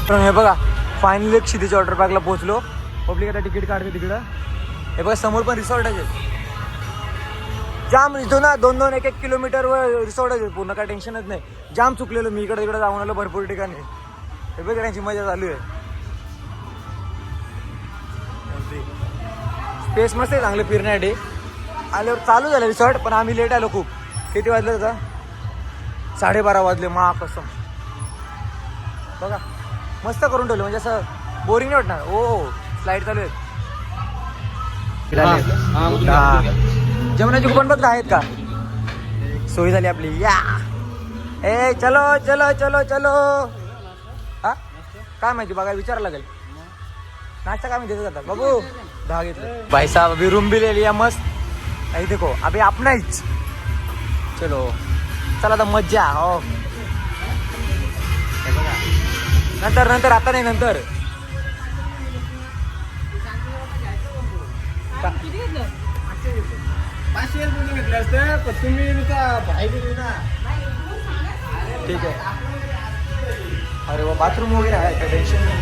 तर हे बघा फायनली क्षितिज वॉटर पार्कला पोहोचलो. पब्लिक आता तिकीट काढते तिकडं. हे बघा समोर पण रिसॉर्ट आहे. जाम इथं ना 2-2 1-1 किलोमीटरवर रिसॉर्ट आहे पूर्ण. काय टेन्शनच नाही. जाम चुकलेलो मी इकडे तिकडे जाऊन आलो भरपूर ठिकाणी. हे बघ त्यांची मजा चालू आहे. स्पेस मस्त आहे चांगले फिरण्यासाठी. आल्यावर चालू झालं रिसॉर्ट पण आम्ही लेट आलो खूप. किती वाजले होता 12:30 वाजले मा कसम. बघा मस्त करून ठेवलं म्हणजे असं बोरिंग नाही वाटणार. ओ स्लाईड चालू आहे. जेवणाची कुपन बघ आहेत का. सोयी झाली आपली या. ए चलो चलो चलो चलो. हा काय माहिती बघा विचारायला लागेल. नाश्ता काय माहिती जातात बाबू 10 घेतलं. भाई साहब अभी रूम भी ले लिया मस्त. अभी देखो अभी अपना ही. चलो चला आता मज्जा हो. नंतर नंतर आता नाही नंतर. ठीक आहे. अरे वा बाथरूम वगैरे आहे काय टेन्शन नाही.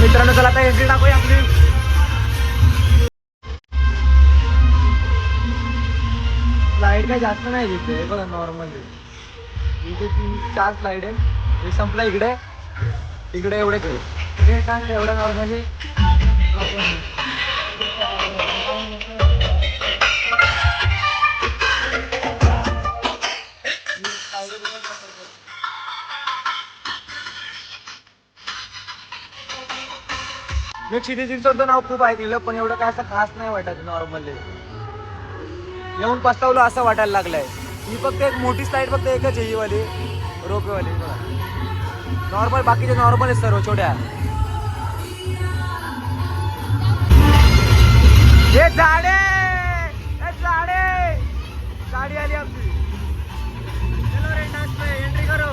मित्रांनो चला आता एंट्री टाकूया आपली. स्लाईड काय जास्त नाही तिथे बघा नॉर्मल. इथे 3-4 स्लाईड आहे. हे संपला इकडे इकडे एवढे काही एवढं नॉर्मली. मी क्षितिज रिसॉर्टचं नाव खूप ऐकलेलं पण एवढं काय असं खास नाही वाटत. नॉर्मली येऊन पस्तावलं असं वाटायला लागलंय. ही फक्त एक मोठी स्लाईड फक्त एकच आहे ही वाली रोपवेवाली. नॉर्मल बाकीचे नॉर्मल आहे सर्व छोट्या. हे झाडे गाडी आली आमची. चलो रेंटास पे एंट्री करो.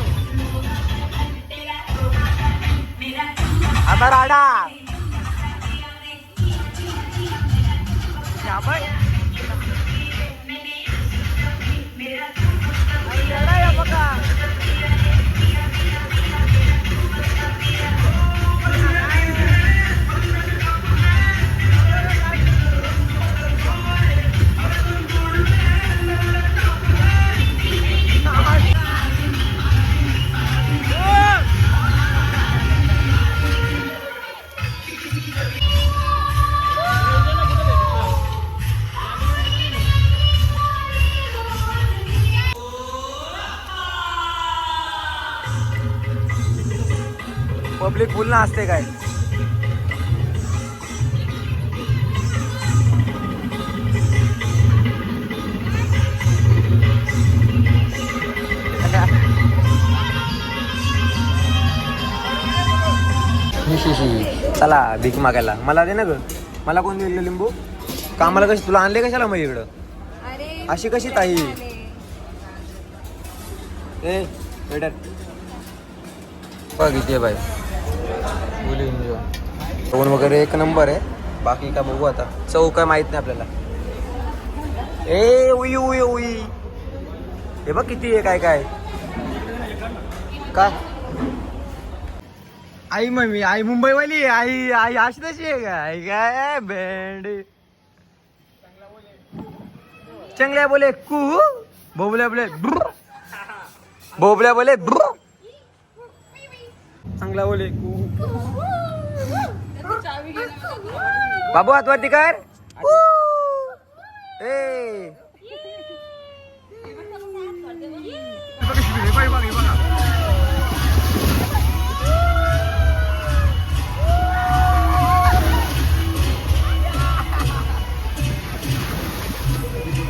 आता राडा पब्लिक फुल ना असते काय. चला भीक मागायला. मला दे ना ग. मला कोण दिलं लिंबू. कामाला कशी तुला आणले कशाला मग इकडं. अशी कशी ताई. ए वेटर बघ इथे बाई फोन वगैरे एक नंबर आहे. बाकी काय बघू आता. चव काय माहित नाही आपल्याला. ए उई उई उई हे बघ किती आहे काय काय काय. आई मम्मी आई मुंबईवाली आई आई अशी तशी आहे का. आई काय भेंडी चंगल्या बोले कू बोबल्या बोले बोबल्या बोले चांगला बोले कू. बाबू हातवरती कर. ए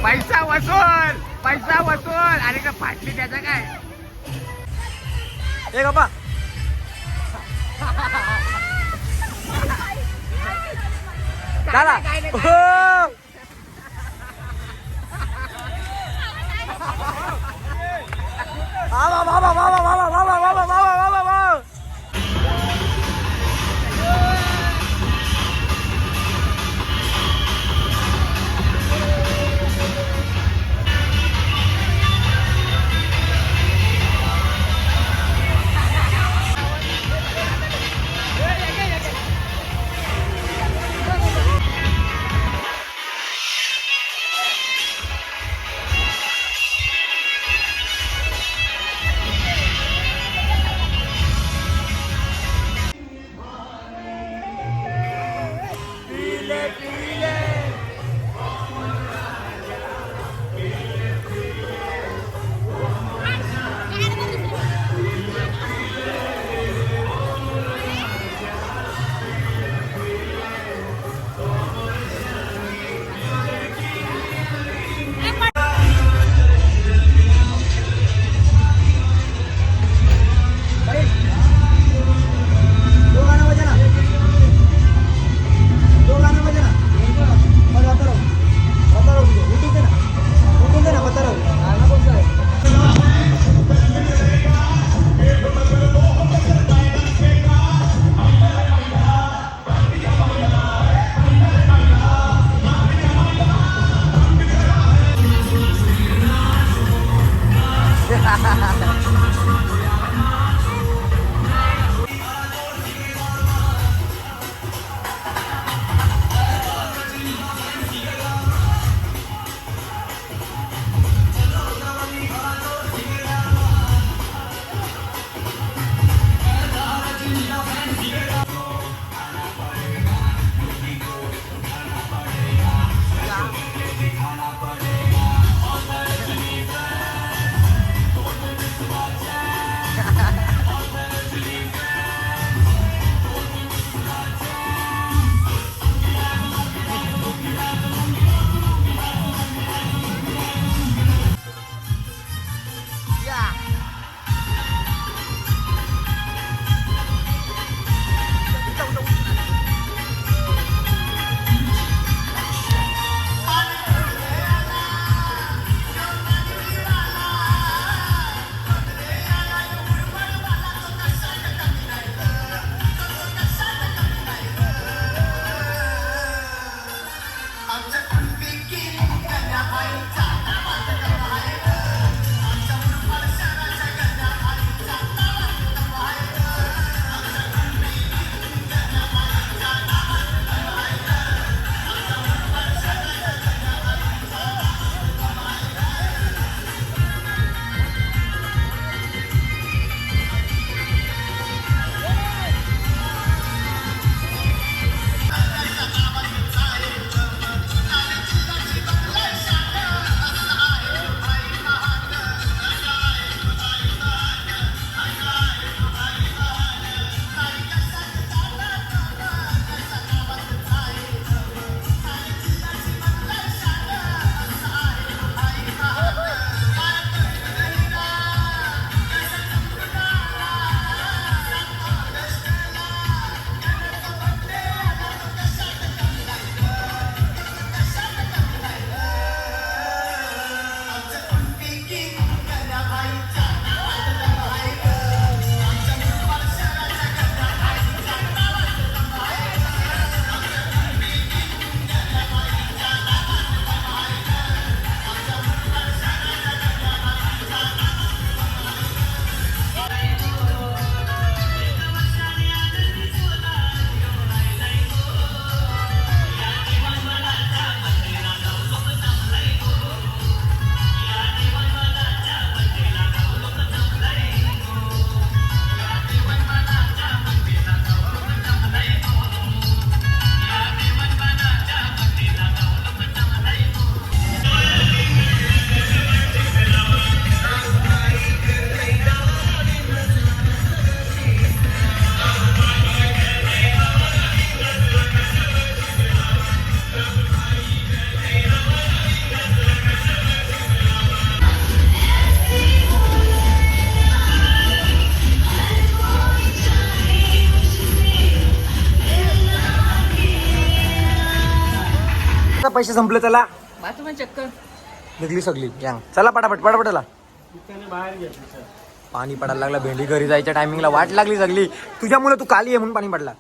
पैसा वसूल अरे का फाटली त्याचा काय. ए बाबा चला पैसे संपले त्याला बाथरूम चक्कर निघली सगळी यांग चला पटापट पटापटला बाहेर घेतली पाणी पडायला लागला भेंडी घरी जायच्या टायमिंगला वाट लागली सगळी तुझ्यामुळे तू काली आहे म्हणून पाणी पडला